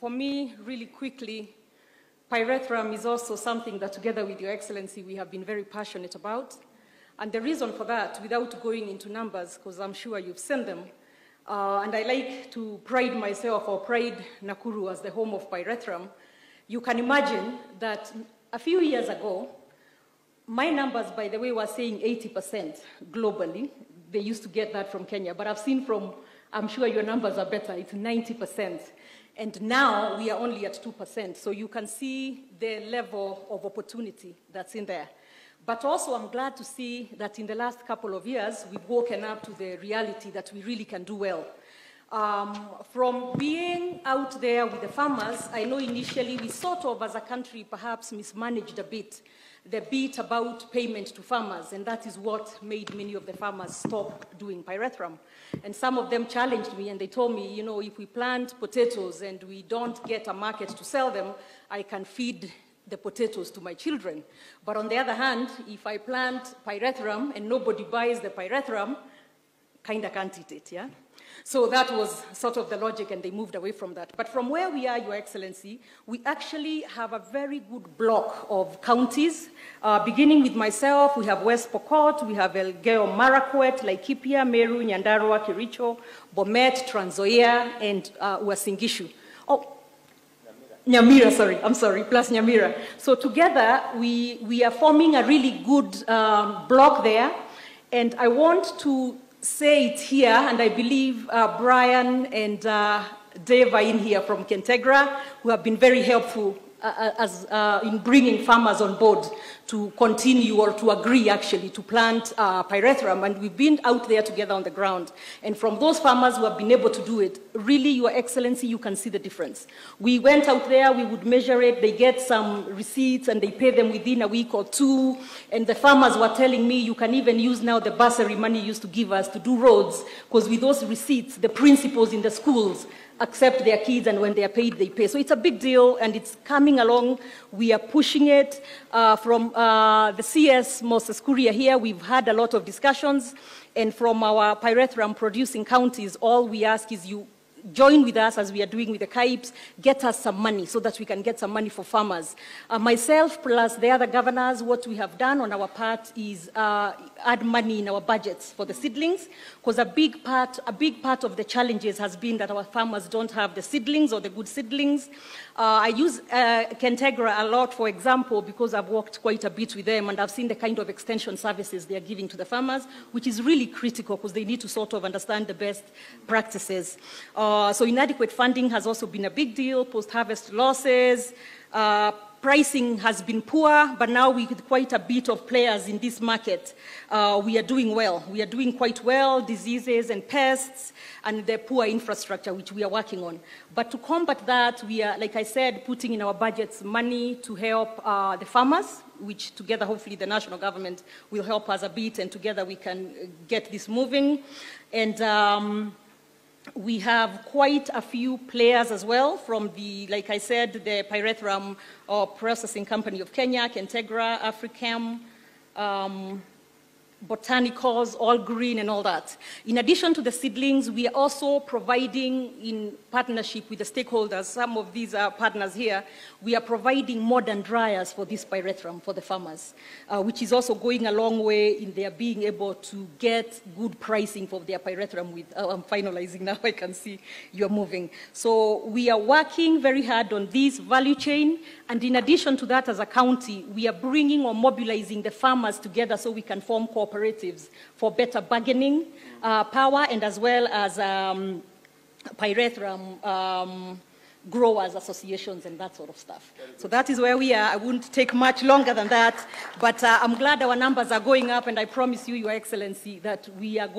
For me, really quickly, pyrethrum is also something that together with Your Excellency, we have been very passionate about. And the reason for that, without going into numbers, because I'm sure you've seen them, and I like to pride myself or pride Nakuru as the home of pyrethrum, you can imagine that a few years ago, my numbers, by the way, were saying 80% globally. They used to get that from Kenya, but I've seen from, I'm sure your numbers are better, it's 90%. And now we are only at 2%. So you can see the level of opportunity that's in there. But also I'm glad to see that in the last couple of years, we've woken up to the reality that we really can do well. From being out there with the farmers, I know initially we sort of, as a country, perhaps mismanaged a bit the bit about payment to farmers, and that is what made many of the farmers stop doing pyrethrum. And some of them challenged me, and they told me, you know, if we plant potatoes and we don't get a market to sell them, I can feed the potatoes to my children. But on the other hand, if I plant pyrethrum and nobody buys the pyrethrum, kind of can't eat it, yeah? So that was sort of the logic, and they moved away from that. But from where we are, Your Excellency, we actually have a very good block of counties. Beginning with myself, we have West Pokot, we have Elgeyo Marakwet, Laikipia, Meru, Nyandarua, Kericho, Bomet, Trans Nzoia, and Uasin Gishu. Oh, Nyamira, sorry, I'm sorry, plus Nyamira. So together, we are forming a really good block there, and I want to say it here, and I believe Brian and Dave are in here from Kentegra, who have been very helpful in bringing farmers on board to continue or to agree actually to plant pyrethrum, and we've been out there together on the ground. And from those farmers who have been able to do it, really, Your Excellency, you can see the difference. We went out there, we would measure it, they get some receipts and they pay them within a week or two, and the farmers were telling me you can even use now the bursary money you used to give us to do roads, because with those receipts, the principals in the schools accept their kids, and when they are paid, they pay. So it's a big deal, and it's coming along. We are pushing it. From the CS Moses Kuria here, we've had a lot of discussions, and from our pyrethrum producing counties, all we ask is you join with us as we are doing with the CAIPs, get us some money so that we can get some money for farmers. Myself plus the other governors, what we have done on our part is add money in our budgets for the seedlings, because a big part of the challenges has been that our farmers don't have the seedlings or the good seedlings. I use Kentegra a lot, for example, because I've worked quite a bit with them, and I've seen the kind of extension services they are giving to the farmers, which is really critical because they need to sort of understand the best practices. So inadequate funding has also been a big deal, post-harvest losses. Pricing has been poor, but now with quite a bit of players in this market, we are doing well. We are doing quite well, diseases and pests, and the poor infrastructure, which we are working on. But to combat that, we are, like I said, putting in our budgets money to help the farmers, which together, hopefully, the national government will help us a bit, and together we can get this moving. And we have quite a few players as well from the, like I said, the pyrethrum processing company of Kenya, Kentegra, Africam, botanicals, all green and all that. In addition to the seedlings, we are also providing, in partnership with the stakeholders, some of these are partners here, we are providing modern dryers for this pyrethrum for the farmers, which is also going a long way in their being able to get good pricing for their pyrethrum with, I'm finalizing now, I can see you're moving. So we are working very hard on this value chain, and in addition to that, as a county, we are bringing or mobilizing the farmers together so we can form cooperatives for better bargaining power, and as well as pyrethrum growers associations and that sort of stuff. So that is where we are. I wouldn't take much longer than that, but I'm glad our numbers are going up, and I promise you, Your Excellency, that we are going